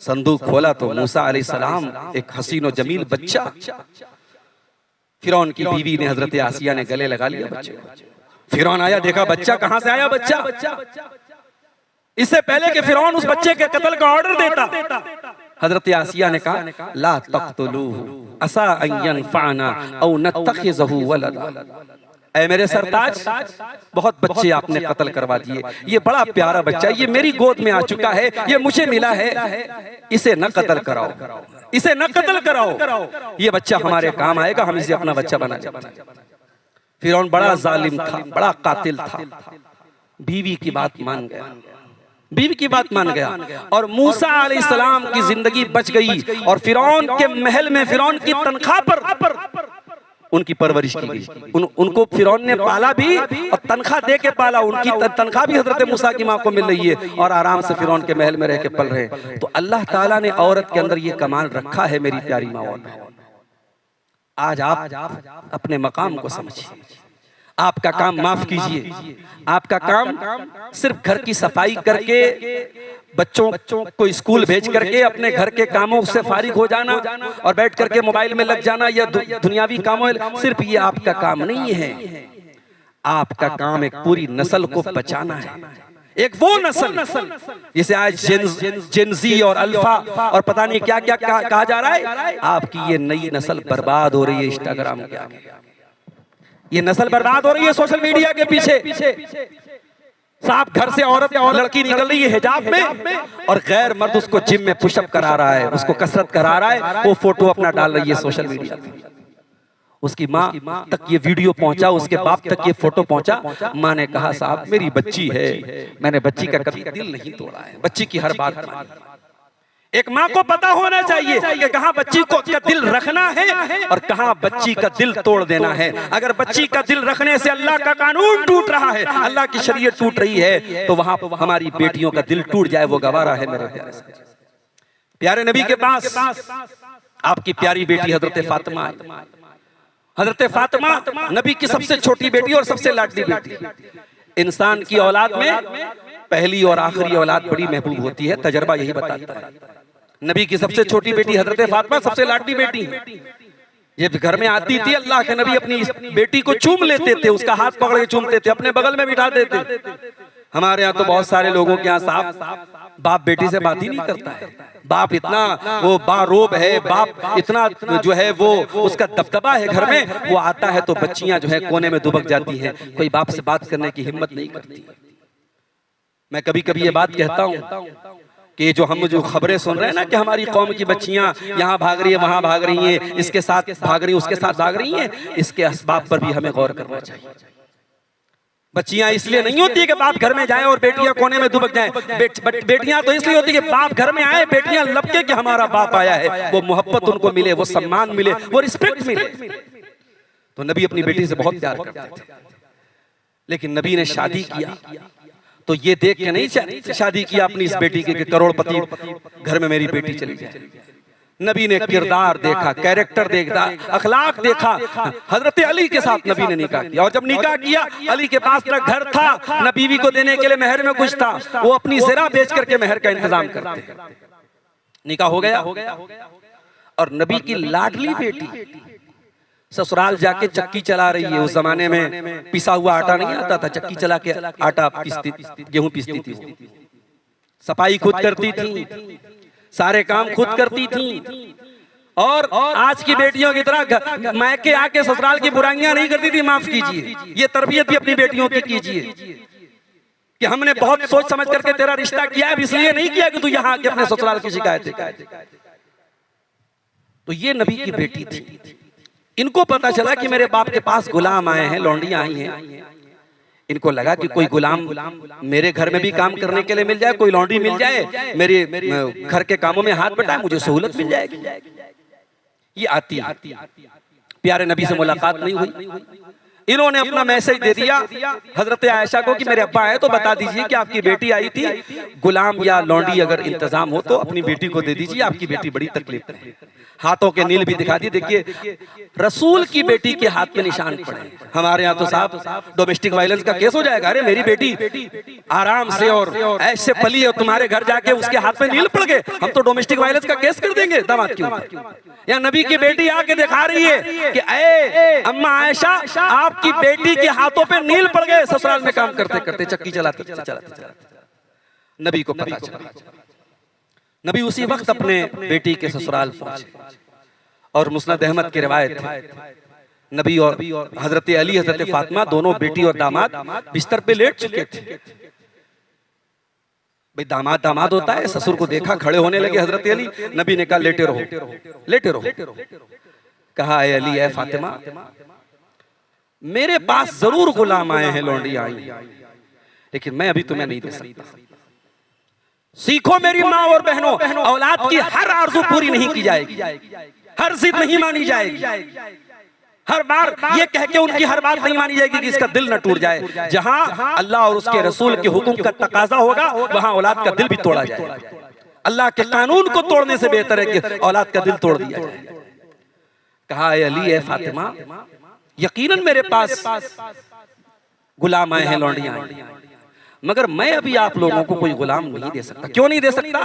संदूक खोला तो मूसा अलैहिस्सलाम, एक हसीन और जमील बच्चा। फिरौन की बीवी ने, हजरत आसिया ने गले लगा लिया बच्चे को। फिरौन आया, देखा बच्चा, कहां से आया बच्चा। इससे पहले कि फिरौन उस बच्चे के कत्ल का ऑर्डर देता, हजरत आसिया ने कहा ला तक़्तुलूहु असा अन यनफ़अना औ नत्तख़िज़हु वलदा। ऐ मेरे सरताज, बहुत बच्चे आपने कत्ल करवा दिए, ये बड़ा प्यारा बच्चा, ये मेरी गोद में आ चुका है, ये मुझे मिला है, इसे न कत्ल कराओ, इसे न कत्ल कराओ, ये बच्चा हमारे काम आएगा, हम इसे अपना बच्चा बना लेंगे। फिरौन बड़ा जालिम था, बड़ा कातिल था। बीवी की बात मान गया, बीवी की बात मान गया, और मूसा अलैहिस्सलाम की जिंदगी बच गई। और फिरौन के महल में फिरौन की तनख्वाह पर उनकी परवरिश की गई। उनको फिरौन ने पाला भी और तनख्वाह दे के पाला। उनकी तनख्वाह भी हजरत मूसा की माँ को मिल रही है और आराम से फिरौन के महल में रह के पल रहे हैं। तो अल्लाह ताला ने औरत के अंदर ये कमाल रखा है। मेरी प्यारी माँ, आज आप अपने मकाम को समझिए। आपका काम, माफ कीजिए, आपका काम सिर्फ घर की सफाई करके, बच्चों को स्कूल भेज करके अपने घर के कामों से फारिग हो जाना और बैठ करके मोबाइल में लग जाना या दुनियावी कामों, सिर्फ ये आपका काम नहीं है। आपका काम एक पूरी नस्ल को बचाना है, एक वो नस्ल जिसे आज जेनजी और अल्फा और पता नहीं क्या क्या कहा जा रहा है। आपकी ये नई नस्ल बर्बाद हो रही है इंस्टाग्राम के आगे, ये नस्ल बर्बाद हो रही है सोशल मीडिया के पीछे। साहब घर से औरत और लड़की निकल रही है हिजाब में और गैर मर्द उसको जिम में पुशअप करा रहा है, उसको कसरत करा रहा है, वो फोटो अपना डाल रही है सोशल मीडिया पे। उसकी माँ तक ये वीडियो पहुंचा, उसके बाप तक ये फोटो पहुंचा। माँ ने कहा साहब मेरी बच्ची है, मैंने बच्ची का कभी दिल नहीं तोड़ा है, बच्ची की हर बात मानी। एक माँ को पता होना चाहिए कि कहाँ बच्ची को का दिल रखना है और कहाँ बच्ची का दिल तोड़ देना है। अगर बच्ची का दिल रखने से अल्लाह का कानून टूट रहा है, अल्लाह की शरीयत टूट रही है, तो वहां हमारी बेटियों का दिल टूट जाए वो गवारा है। मेरे प्यारे नबी के पास आपकी प्यारी बेटी हजरत फातिमा आई। हजरत फातिमा नबी की सबसे छोटी बेटी और सबसे लाडली बेटी। इंसान की औलाद में पहली और आखिरी औलाद बड़ी महबूब होती है, तजर्बा यही बताता है। नबी की सबसे छोटी बेटी हजरत फातिमा सबसे लाडली बेटी। ये घर में आती थी, अल्लाह के नबी अपनी बेटी को चूम लेते थे, उसका हाथ पकड़ के चूमते थे, अपने बगल में बिठा देते। हमारे यहाँ तो बहुत सारे लोगों के यहाँ साहब बाप बेटी से बात ही नहीं करता है। बाप इतना वो बारोब है, बाप इतना जो है वो उसका दबदबा है घर में, वो आता है तो बच्चियां जो है कोने में दुबक जाती हैं, कोई बाप से बात करने की हिम्मत नहीं करती। मैं कभी कभी ये बात कहता हूँ कि जो हम जो खबरें सुन रहे हैं ना कि हमारी कौम की बच्चियां यहाँ भाग रही है, वहां भाग रही हैं, इसके साथ भाग रही है, उसके साथ भाग रही हैं, इसके असबाब पर भी हमें गौर करना चाहिए। बच्चियां इसलिए नहीं होती है कि बाप घर में जाए और बेटियां कोने में दुबक जाएं। बेटियां तो इसलिए होती है कि बाप घर में आए, बेटियां लपके कि हमारा बाप आया है, वो मोहब्बत उनको मिले, वो सम्मान मिले, वो रिस्पेक्ट मिले। तो नबी अपनी बेटी से बहुत प्यार करते थे, लेकिन नबी ने शादी किया तो ये देख के नहीं शादी किया अपनी इस बेटी के करोड़पति घर में मेरी बेटी चली जाए। नबी ने किरदार देखा, कैरेक्टर देखा, अखलाक देखा। हजरत अली के साथ नबी ने निकाह किया और जब निकाह किया अली के पास न घर था न बीवी को देने के लिए महर में कुछ था, वो अपनी ज़रा बेच करके महर का इंतजाम करते। निकाह हो गया और नबी की लाडली बेटी ससुराल जाके चक्की चला रही है। उस जमाने में पिसा हुआ आटा नहीं आता था, चक्की चला के आटा पीसती, गेहूं पीसती थी, सफाई खुद करती थी, सारे काम खुद करती थी। और आज की बेटियों की तरह मैके आके ससुराल की बुराइयां नहीं करती थी। माफ कीजिए, ये तरबियत भी अपनी बेटियों की कीजिए कि हमने बहुत सोच समझ करके तेरा रिश्ता किया है, इसलिए नहीं किया कि तू यहाँ आके अपने ससुराल की शिकायत है। तो ये नबी की बेटी थी। इनको पता चला कि मेरे बाप के पास गुलाम आए हैं, लौंडियां आई हैं। इनको लगा कि कोई गुलाम मेरे घर में भी काम करने के लिए मिल जाए, कोई लौंडी मिल जाए, मेरे घर के कामों में हाथ बटाए, मुझे सहूलत मिल जाएगी। ये आती प्यारे नबी से मुलाकात नहीं हुई। इन्होंने अपना मैसेज दे दिया हजरत आयशा को कि मेरे अब्बा आए तो बता दीजिए कि आपकी बेटी आई थी, गुलाम या लौंडी अगर इंतजाम हो तो अपनी बेटी को दे दीजिए, आपकी बेटी बड़ी तकलीफ में है। हाथों के नील भी दिखा दी। देखिए रसूल की बेटी के हाथ में निशान पड़े। हमारे यहाँ तो साहब डोमेस्टिक वायलेंस का केस हो जाएगा। अरे मेरी बेटी आराम से और ऐसे पली है, तुम्हारे घर जाके उसके हाथ में नील पड़ गए, हम तो डोमेस्टिक वायलेंस का केस कर देंगे दामाद के ऊपर। या नबी की बेटी आके दिखा रही है कि ए अम्मा आयशा, आपकी बेटी के हाथों पे नील पड़ गए ससुराल में काम करते करते, चक्की चलाते। नबी को पता चला। नबी उसी वक्त अपने बेटी के ससुराल पहुंचे और मुस्नद अहमद की रिवायत है, नबी और हजरत अली हजरत फातिमा दोनों बेटी और दामाद बिस्तर पे लेट चुके थे। भाई दामाद होता है, ससुर को देखा, खड़े होने लगे हजरत अली। नबी ने कहा लेटे रहो। कहा ए अली ए फातिमा, मेरे पास जरूर गुलाम आए हैं, लौंडी आई, लेकिन मैं अभी तुम्हें नहीं दे सकता। सीखो मेरी माँ और बहनों, औलाद की हर आरज़ू पूरी नहीं की जाएगी, हर जिद नहीं मानी जाएगी, हर बार ये कह के उनकी हर बात नहीं मानी जाएगी कि इसका दिल न टूट जाए। जहां अल्लाह और उसके रसूल के हुक्म का तकाजा होगा वहां औलाद का दिल भी तोड़ा जाएगा। अल्लाह के कानून को तोड़ने से बेहतर है कि औलाद का दिल तोड़ दिया जाए। कहा ए अली ए फातिमा, यकीनन मेरे पास गुलाम आए हैं, लौंडियां आई हैं, मगर मैं अभी आप लोगों को कोई गुलाम नहीं दे सकता। क्यों नहीं दे सकता?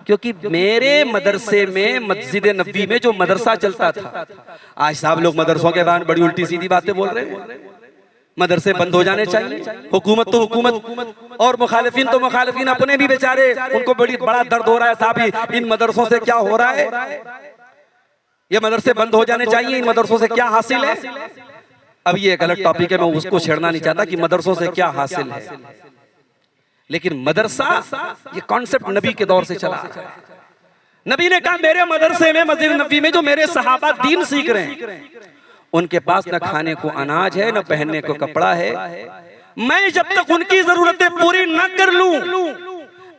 क्योंकि मेरे मदरसे में मस्जिद नबी में जो मदरसा चलता था, आज साहब लोग मदरसों के बारे में बड़ी उल्टी सीधी बातें बोल रहे हैं। मदरसे बंद हो जाने चाहिए। हुकूमत तो हुकूमत और मुखालिफिन तो मुखालिफिन अपने भी बेचारे, उनको बड़ा दर्द हो रहा है साहब, इन मदरसों से क्या हो रहा है। ये मदरसे बंद हो जाने चाहिए, इन मदरसों से क्या हासिल है। अब ये गलत टॉपिक है, मैं उसको छेड़ना नहीं चाहता कि मदरसों से क्या हासिल है, लेकिन मदरसा ये कॉन्सेप्ट नबी के दौर से चला है। नबी ने कहा मेरे मदरसे में, मस्जिद नबी में जो मेरे सहाबा दीन सीख रहे हैं, उनके पास न खाने को अनाज है, न पहनने को कपड़ा है। मैं जब तक उनकी जरूरतें पूरी न कर लूं,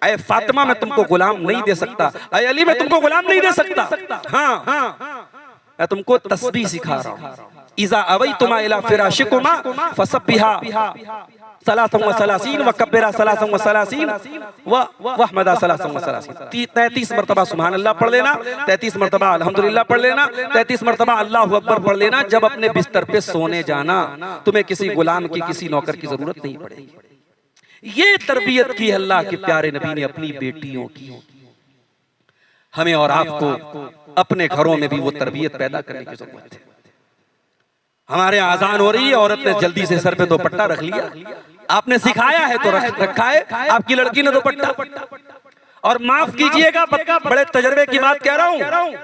अय फातिमा मैं तुमको गुलाम नहीं दे सकता, अय अली मैं तुमको गुलाम नहीं दे सकता। हाँ, मैं तुमको तस्बीह सिखा रहा हूँ। इज़ा अवैतुमा इला फिराशिकुमा फसब्बिहा सलासन व सलासीन व कब्बिरा सलासन व सलासीन व वहमदा सलासन व सलासीन। 33 मरतबा सुभान अल्लाह पढ़ लेना, 33 मरतबा अल्हम्दुलिल्लाह पढ़ लेना, 33 मरतबा अल्लाहु अकबर पढ़ लेना। जब अपने बिस्तर पे सोने जाना, तुम्हें किसी गुलाम की, किसी नौकर की जरूरत नहीं पड़ेगी। ये तरबियत की अल्लाह के प्यारे नबी ने अपनी बेटियों की। हमें और आपको अपने घरों में भी वो तरबियत पैदा करने की जरूरत है। हमारे आजान हो रही है, औरत ने जल्दी से सर पे दुपट्टा रख लिया, आपने सिखाया है तो रखा है, आपकी लड़की ने दुपट्टा। और माफ कीजिएगा, बड़े तजर्बे की बात कह रहा हूं,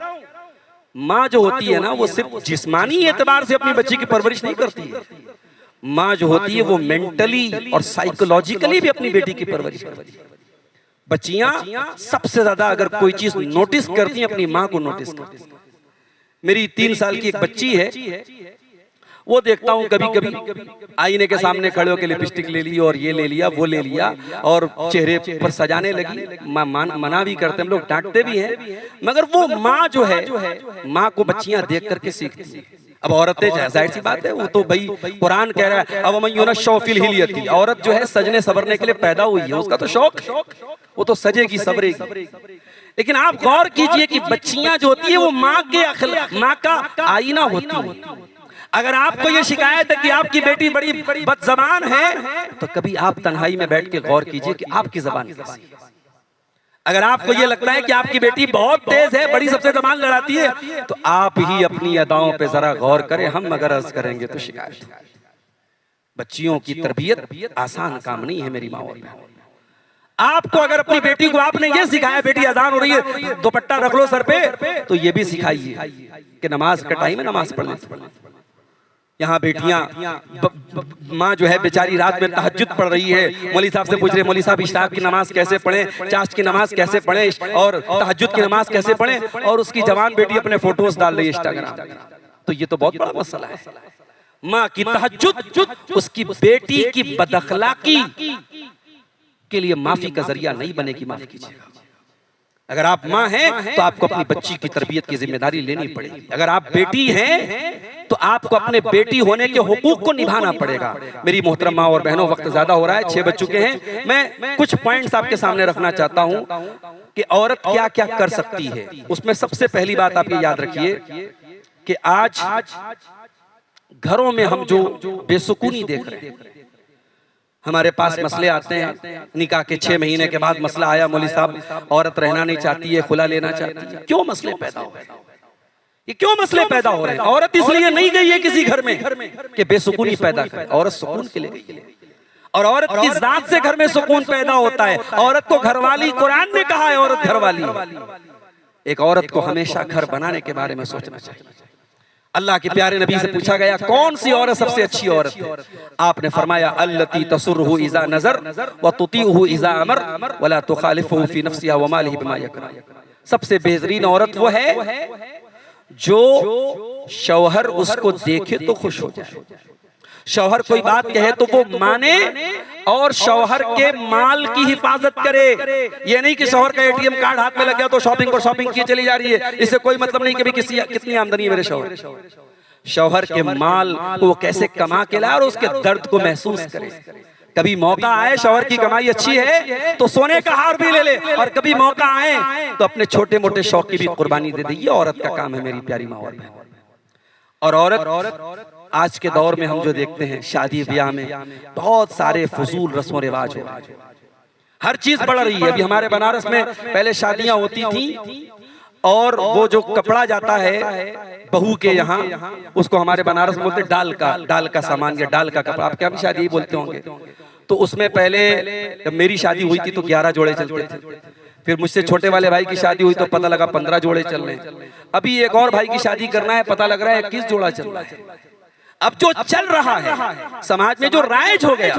माँ जो होती है ना, वो सिर्फ जिस्मानी एतबार से अपनी बच्ची की परवरिश नहीं करती है। माँ जो होती है वो मेंटली और साइकोलॉजिकली भी अपनी बेटी की परवरिश करती है। बच्चियां सबसे ज्यादा अगर कोई चीज नोटिस करती हैं, अपनी माँ को नोटिस करती हैं। मेरी 3 साल की एक बच्ची है, वो देखता हूँ कभी कभी आईने के सामने खड़े होकर लिपस्टिक ले ली और ये ले लिया, वो ले लिया और चेहरे पर सजाने लगी। मना भी करते हम लोग, डांटते भी हैं, मगर वो माँ जो है, माँ को बच्चियां देख करके सीखती हैं। अब औरतें, जाहिर सी बात है, वो तो भाई कुरान कह रहा है अब शौफिल हिलियती, औरत जो है सजने सवरने के लिए पैदा हुई है, उसका तो शौक, वो तो सजेगी सवरेगी। लेकिन आप गौर कीजिए कि बच्चियां जो होती है वो माँ का आईना होती है। अगर आपको ये शिकायत है कि आपकी बेटी बड़ी बदजबान है, तो कभी आप तन्हाई में बैठ के गौर कीजिए कि आपकी जबान कैसी है। अगर आपको ये लगता है कि आपकी बेटी बहुत तेज है, बड़ी सबसे जबान लड़ाती है, तो आप ही अपनी अदाओं पे जरा गौर करें। हम अगर अर्ज करेंगे तो शिकायत। बच्चियों की तरबियत आसान काम नहीं है मेरी माँ और बहनों। आपको अगर अपनी बेटी को आपने ये सिखाया, बेटी अजान हो रही है दुपट्टा रख लो सर पे, तो ये भी सिखाइए कि नमाज का टाइम है, नमाज पढ़ ले। यहाँ बेटियां, माँ जो है बेचारी रात में तहज्जुद पढ़ रही है, मौलवी साहब से पूछ रहे, मौलवी साहब इश्राक की नमाज कैसे पढ़ें, चाश्त की नमाज कैसे पढ़ें और तहज्जुद की नमाज कैसे पढ़ें, और उसकी जवान बेटी अपने फोटोज डाल रही है इंस्टाग्राम। तो ये तो बहुत बड़ा मसला है। माँ की तहज्जुद उसकी बेटी की बदअखलाकी के लिए माफी का जरिया नहीं बनेगी। माफ कीजिएगा, अगर आप माँ हैं तो आपको अपनी बच्ची की तरबियत की जिम्मेदारी लेनी पड़ेगी। अगर आप बेटी हैं तो आपको अपने बेटी होने के हुकूक को निभाना पड़ेगा। मेरी मोहतरम माँ और बहनों, वक्त ज्यादा हो रहा है, 6 बज चुके हैं। मैं कुछ पॉइंट्स आपके सामने रखना चाहता हूँ कि औरत क्या क्या कर सकती है। उसमें सबसे पहली बात आप ये याद रखिए कि आज घरों में हम जो बेसुकूनी देख रहे हैं, हमारे पास मसले आते हैं, निकाह के 6 महीने के बाद मसला आया, मौलवी साहब औरत रहना नहीं चाहती है, खुला लेना चाहती है। क्यों मसले पैदा हो रहे हैं? ये क्यों मसले पैदा हो रहे हैं? औरत इसलिए नहीं गई है किसी घर में कि बेसुकूनी पैदा करे, औरत सुकून के लिए गई है। और औरत की जात से घर में सुकून पैदा होता है। औरत को घरवाली, कुरान ने कहा है औरत घरवाली। एक औरत को हमेशा घर बनाने के बारे में सोचना चाहिए। अल्लाह के प्यारे नबी से पूछा गया कौन सी औरत सबसे अच्छी औरत है? आपने फरमाया अल्लती तसुरहु इज़ा नज़र व तुतीउहु इज़ा अमर वला तुखालिफुहु फी नफ्सिहा व मालिही बिमा यकरा। सबसे बेहतरीन औरत वो है जो शौहर उसको देखे तो खुश हो जाए, शौहर कोई बात कहे तो वो माने और शौहर के माल की हिफाजत करे। ये नहीं कि शौहर का एटीएम कार्ड हाथ में लग गया तो शॉपिंग की चली जा रही है, इससे कोई मतलब नहीं कि किसी कितनी आमदनी है मेरे शौहर। शौहर के माल को वो कैसे कमा के लाए और उसके दर्द को महसूस करे। कभी मौका आए, शौहर की कमाई अच्छी है तो सोने का हार भी ले ले, और कभी मौका आए तो अपने छोटे मोटे शौक की भी कुर्बानी दे दे। ये औरत का काम है मेरी प्यारी माँ और बहन। और औरत आज के दौर में हम जो देखते हैं, शादी ब्याह में बहुत सारे फजूल रस्म रिवाज हो रहे हैं, हर चीज बढ़ रही है। अभी हमारे बनारस में पहले शादियां होती थी और वो जो कपड़ा जाता है बहू के यहाँ, उसको हमारे बनारस में बोलते डाल का सामान या डाल का कपड़ा, आप क्या भी शायद यही बोलते होंगे। तो उसमें पहले जब मेरी शादी हुई थी तो 11 जोड़े चलते थे, फिर मुझसे छोटे वाले भाई की शादी हुई तो पता लगा 15 जोड़े चल रहे हैं, अभी एक और भाई की शादी करना है, पता लग रहा है 21 जोड़ा चल रहा है। अब जो चल रहा है समाज में, जो राइज हो गया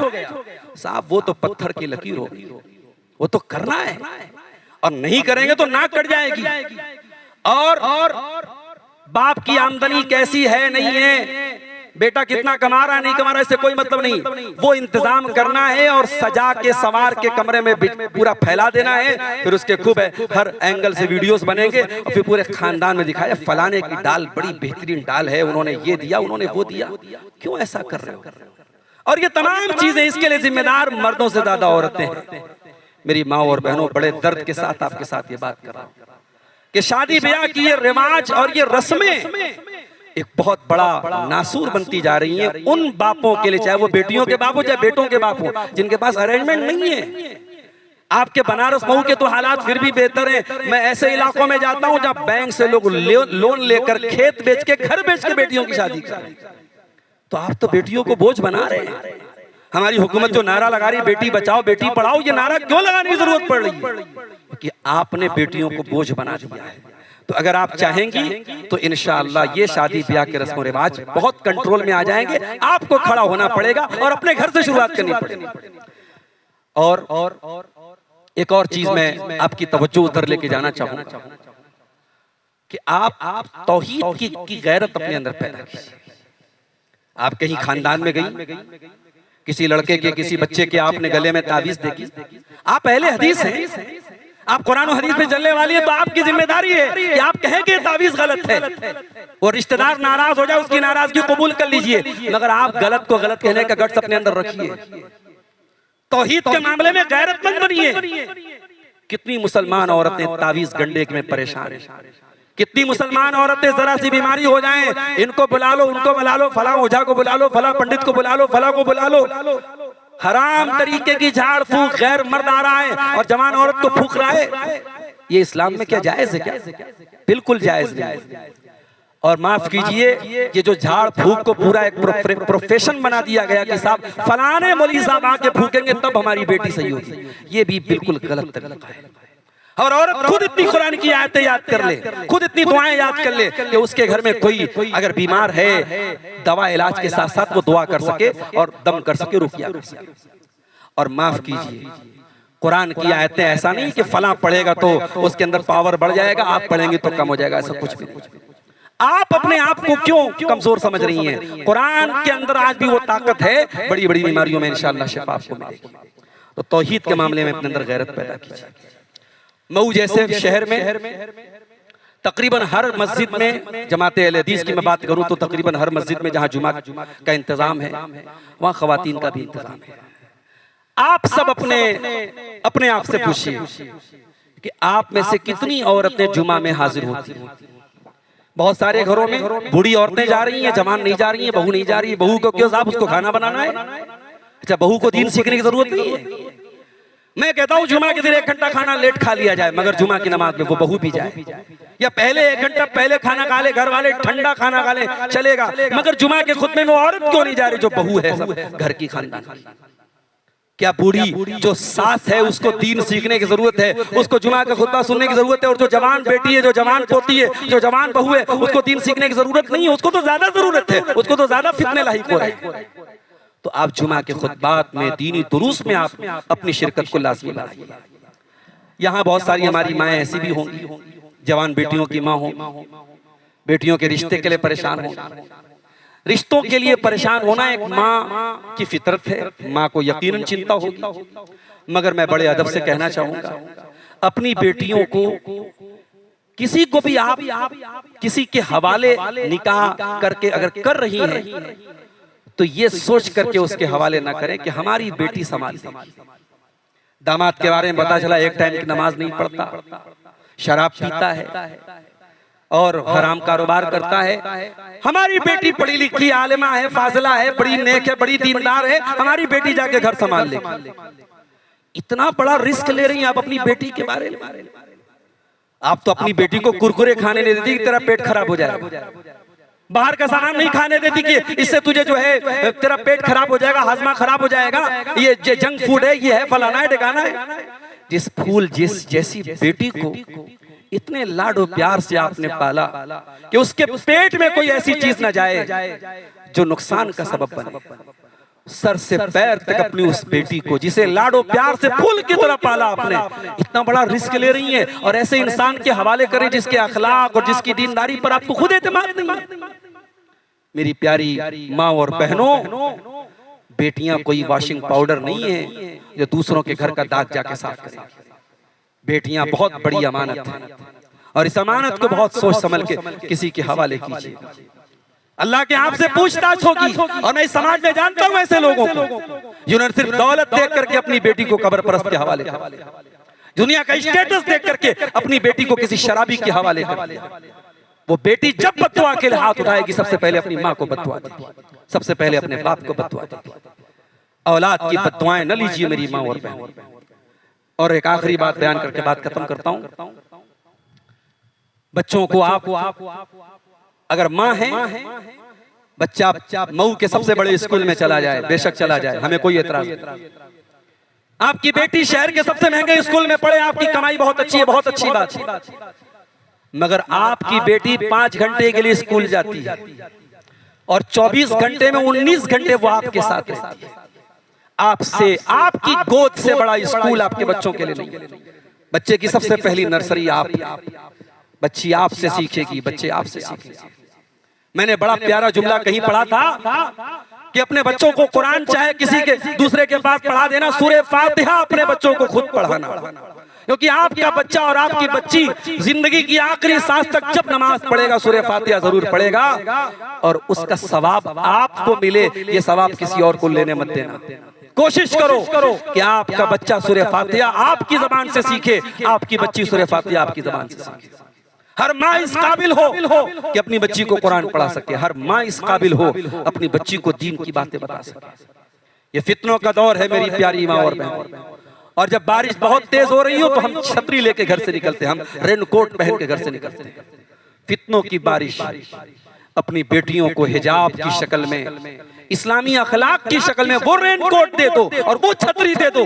साहब, वो तो पत्थर की लकीर होगी, वो तो करना है, और नहीं करेंगे तो नाक कट जाएगी। और बाप की आमदनी कैसी है नहीं है, बेटा कितना कमा रहा है नहीं कमा रहा है, इससे कोई मतलब नहीं, वो इंतजाम करना है और सजा के संवार के कमरे में पूरा फैला देना है। फिर उसके खूब हर एंगल से वीडियोस बनेंगे और फिर पूरे खानदान में दिखाया फलाने की दाल बड़ी बेहतरीन दाल है, उन्होंने ये दिया, उन्होंने वो दिया। क्यों ऐसा कर रहे हो? और ये तमाम चीजें, इसके लिए जिम्मेदार मर्दों से ज्यादा औरतें हैं। मेरी माँ और बहनों, बड़े दर्द के साथ आपके साथ ये बात कर रहा हूं कि शादी ब्याह की ये रिवाज और ये रस्में एक बहुत बड़ा नासूर बनती जा रही हैं उन बापों के लिए, चाहे वो बेटियों के बाप हो चाहे बेटों के बाप हो, जिनके पास अरेंजमेंट नहीं है। आपके बनारस मऊ के तो हालात फिर भी बेहतर हैं। मैं ऐसे इलाकों में जाता हूं जहां बैंक से लोग लोन लेकर खेत बेच के, घर बेच के बेटियों की शादी कर रहे हैं। तो आप तो बेटियों को बोझ बना रहे हैं। हमारी हुकूमत जो नारा लगा रही है बेटी बचाओ बेटी पढ़ाओ, ये नारा क्यों लगाने की जरूरत पड़ रही है? कि आपने बेटियों को बोझ बना दिया है। तो अगर आप चाहेंगी तो इंशाअल्लाह ये शादी ब्याह के रस्म रिवाज बहुत कंट्रोल में आ जाएंगे। आपको खड़ा होना पड़ेगा और अपने घर से शुरुआत करनी पड़ेगी। और एक और चीज मैं आपकी तवज्जो उधर लेके जाना चाहूंगा कि आप तौहीद की गैरत अपने अंदर पैदा कीजिए। आप कहीं खानदान में गई, किसी लड़के के किसी बच्चे के आपने गले में ताबीज देखी, आप अहले हदीस हैं, आप कुरान और हदीस पे चलने वाली है, तो आपकी जिम्मेदारी है कि आप कहें कि ताबीज गलत है। वो रिश्तेदार नाराज हो जाए, उसकी नाराजगी कबूल कर लीजिए, मगर आप गलत को गलत कहने का गट्स अपने अंदर रखिए। तौहीद के मामले में गैरतमंद बनिए। कितनी मुसलमान औरतें ताबीज गंडे में परेशान हैं, कितनी मुसलमान औरतें जरा सी बीमारी हो जाए, इनको बुला लो उनको बुला लो, फला ओझा को बुला लो, फला पंडित को बुला लो, फला को बुला लो। हराम तरीके की झाड़ फूक गैर मर्द आ रहा है और जवान औरत को फूक रहा है। ये इस्लाम में क्या जायज है? क्या बिल्कुल जायज नहीं। और माफ कीजिए, ये जो झाड़ फूक को पूरा एक प्रोफेशन बना दिया गया कि साहब फलाने मौलवी साहब आके फूकेंगे तब हमारी बेटी सही होगी, ये भी बिल्कुल गलत तरीका है। और औरत खुद इतनी कुरान की आयतें याद कर ले, खुद इतनी दुआएं याद कर ले कि उसके घर में कोई अगर बीमार है, दवा इलाज के साथ साथ वो दुआ कर सके और दम कर सके, रुकिया कर सके। और माफ कीजिए, कुरान की आयतें ऐसा नहीं कि फला पढ़ेगा तो उसके अंदर पावर बढ़ जाएगा, आप पढ़ेंगे तो कम हो जाएगा, ऐसा कुछ भी नहीं। आप अपने आप को क्यों कमजोर समझ रही हैं? कुरान के अंदर आज भी वो ताकत है, बड़ी बड़ी बीमारियों में इंशाअल्लाह शिफा आपको मिलेगी। तो तौहीद के मामले में अपने अंदर गैरत पैदा कीजिए। मऊ जैसे शहर में तकरीबन हर मस्जिद में, जमात अहले हदीस की मैं बात करूं तो तकरीबन हर मस्जिद में जहां जुमा का इंतजाम है वहां खवातीन का भी इंतजाम है। आप सब अपने आप से पूछिए कि आप में से कितनी औरतें जुमा में हाजिर होती हैं? बहुत सारे घरों में बूढ़ी औरतें जा रही हैं, जवान नहीं जा रही है, बहू नहीं जा रही है। बहू को क्यों साहब, उसको खाना बनाना है। अच्छा, बहू को दीन सीखने की जरूरत नहीं है। मैं कहता हूं जुमा के दिन 1 घंटा खाना लेट खा लिया जाए, मगर जुमा की नमाज में वो बहू भी जाए, या पहले 1 घंटा पहले खाना खा ले, घर वाले ठंडा खाना खा ले चलेगा, मगर जुमा के खुतबे में औरत क्यों नहीं जा रही जो बहू है सब घर की खानदान? क्या बूढ़ी जो सास है उसको दीन सीखने की जरूरत है, उसको जुमा का खुतबा सुनने की जरूरत है, और जो जवान बेटी है, जो जवान पोती है, जो जवान बहू है, उसको दीन सीखने की जरूरत नहीं है, उसको तो ज्यादा जरूरत है, उसको तो ज्यादा फितने लायक हो रहा है। तो आप जुमा के खुतबात में, दीनी दुरूस में आप अपनी शिरकत को लाज़मी बनाइए। यहाँ बहुत सारी हमारी माएँ ऐसी भी होंगी, जवान बेटियों की माँ हो, बेटियों के रिश्ते के लिए परेशान हो। रिश्तों के लिए परेशान होना एक माँ की फितरत है, माँ को यकीनन चिंता होगी, मगर मैं बड़े अदब से कहना चाहूंगा, अपनी बेटियों को किसी को भी आप किसी के हवाले निकाह करके अगर कर रही हैं तो ये सोच करके उसके हवाले ना करें कि हमारी बेटी संभाल। दामाद के बारे में पता चला 1 टाइम की नमाज नहीं पढ़ता, शराब पीता है और हराम कारोबार करता है। हमारी बेटी पढ़ी लिखी आलिमा है, फाजिला है, बड़ी नेक है, बड़ी दीनदार है, हमारी बेटी जाके घर संभाल लेगी। इतना बड़ा रिस्क ले रही हैं आप अपनी बेटी के बारे में। आप तो अपनी बेटी को कुरकुरे खाने नहीं देती कि तेरा पेट खराब हो जाएगा, बाहर का सामान नहीं खाने देती कि इससे तुझे जो है तेरा पेट खराब हो जाएगा, हाजमा खराब हो जाएगा, ये जंक फूड है, ये है, फलाना है, ढिकाना है। जिस फूल जैसी बेटी को इतने लाडो प्यार से आपने पाला कि उसके पेट में कोई ऐसी चीज ना जाए जो नुकसान का सबब बने। सर से पैर तक अपनी उस बेटी को, जिसे लाडो प्यार से फूल की तरह पाला आपने, इतना बड़ा रिस्क ले रही हैं और ऐसे इंसान के हवाले करें जिसके अखलाक और जिसकी दीनदारी पर आपको खुद एतमाद नहीं है। मेरी प्यारी माँ और बहनों, बेटियां कोई वॉशिंग पाउडर नहीं है जो दूसरों के घर का दाग जाके साफ करें। बेटियां बहुत बड़ी अमानत है और इस अमानत को बहुत सोच समझ के किसी के हवाले कीजिए। अल्लाह के आपसे पूछताछ होगी। और मैं इस समाज में जानता हूं ऐसे लोगों को जिन्होंने सिर्फ दौलत देख करके अपनी बेटी को कब्र परस्त के हवाले किया, दुनिया का स्टेटस देख करके अपनी बेटी को किसी शराबी के हवाले किया। वो बेटी जब बद्दुआ के लिए हाथ उठाएगी सबसे पहले अपनी माँ को बद्दुआ देती, सबसे पहले अपने बाप को बद्दुआ देती। औलाद की बद्दुआएं न लीजिए मेरी माँ और बहन। और एक आखिरी बात बयान करके बात खत्म करता हूं। बच्चों को आप अगर माँ है, बच्चा मऊ के सबसे बड़े स्कूल में चला जाए, बेशक चला जाए, हमें कोई एतराज नहीं। आपकी बेटी शहर के सबसे महंगे स्कूल में पढ़े, आपकी कमाई बहुत अच्छी है, बहुत अच्छी बात है। मगर आपकी बेटी 5 घंटे के लिए स्कूल जाती है और 24 घंटे में 19 घंटे वो आपके साथ रहती है। आपसे, आपकी गोद से बड़ा स्कूल आपके बच्चों के लिए नहीं। बच्चे की सबसे पहली नर्सरी आप, बच्ची आपसे सीखेगी, बच्चे आपसे सीखेंगे। मैंने बड़ा प्यारा जुमला कहीं पढ़ा था कि अपने बच्चों को कुरान चाहे किसी के दूसरे के पास पढ़ा देना, सूरह फातिहा अपने बच्चों को खुद पढ़ाना। क्योंकि आपका बच्चा और आपकी बच्ची जिंदगी की आखिरी सांस तक जब नमाज पढ़ेगा सूरह फातिहा जरूर पढ़ेगा और उसका सवाब आपको मिले, ये सवाब किसी और को लेने मत देना। कोशिश करो कि आपका बच्चा सूरह फातिहा आपकी जबान से सीखे, आपकी बच्ची सूरह फातिहा आपकी जबान से सीखे। हर माँ इस काबिल हो कि अपनी बच्ची को कुरान पढ़ा सके, हर माँ इस काबिल हो अपनी बच्ची को दीन की बातें बता सके। ये फितनों का दौर है मेरी प्यारी माँ और बहन। और जब बारिश बहुत तेज हो रही हो तो हम छतरी लेके घर से निकलते हैं, हम रेनकोट पहन के घर से निकलते हैं। फितनों की बारिश, अपनी बेटियों को हिजाब की शक्ल में, इस्लामी अखलाक की शक्ल में वो रेनकोट दे दो और वो छतरी दे दो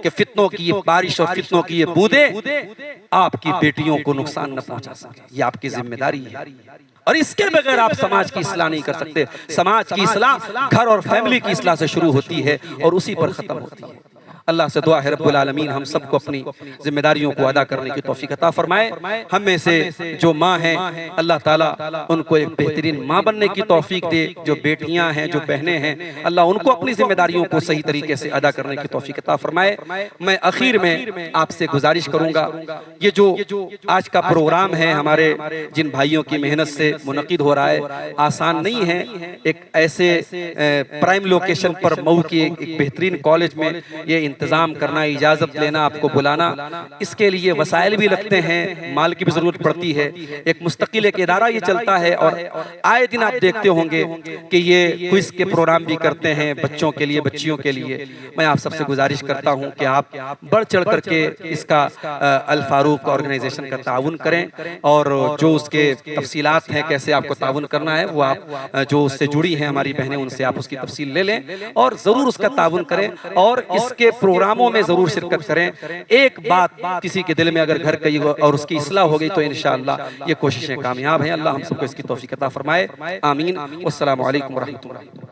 कि फितनों की ये बारिश और फितनों की ये बूंदें आपकी बेटियों को नुकसान न पहुंचा सके। ये आपकी जिम्मेदारी है और इसके बगैर आप समाज की इस्लाह नहीं कर सकते। समाज की इस्लाह घर और फैमिली की इस्लाह से शुरू होती है और उसी पर खत्म होती है। अल्लाह से दुआ है रब्बुल आलमीन हम सबको अपनी जिम्मेदारियों को अदा करने की तौफीक अता फरमाए। हम में से जो माँ हैं अल्लाह ताला उनको एक बेहतरीन माँ बनने की तौफीक दे। जो बेटियां हैं, जो बहनें हैं, अल्लाह उनको अपनी जिम्मेदारियों को सही तरीके से अदा करने की तौफीक अता फरमाए। मैं आखिर में आपसे गुजारिश करूंगा, ये जो आज का प्रोग्राम है हमारे जिन भाइयों की मेहनत से मुनक़िद हो रहा है, आसान नहीं है। एक ऐसे प्राइम लोकेशन पर मऊ की एक बेहतरीन कॉलेज में ये इंतजाम करना, इजाजत लेना, आपको बुलाना, इसके लिए वसाइल भी लगते हैं, माल की भी जरूरत पड़ती है। एक मुस्तकिल एक इदारा ये चलता है और आए दिन आप देखते होंगे कि ये क्विज के प्रोग्राम भी करते हैं बच्चों के लिए, बच्चियों के लिए। मैं आप सबसे गुजारिश करता हूं कि आप बढ़ चढ़ करके इसका अल फारूक ऑर्गेनाइजेशन का ताउन करें और जो उसके तफसीलात हैं कैसे आपको ताउन करना है वो आप जो उससे जुड़ी हैं हमारी बहनें उनसे आप उसकी तफसील ले लें और जरूर उसका ताउन करें और इसके प्रोग्रामों में जरूर शिरकत करें। एक बात किसी के दिल में अगर घर गई और उसकी इस्लाह हो गई तो इंशाअल्लाह ये कोशिशें कामयाब हैं। अल्लाह हम सबको इसकी तौफीक अता फरमाए। आमीन। वस्सलामु अलैकुम व रहमतुल्लाह।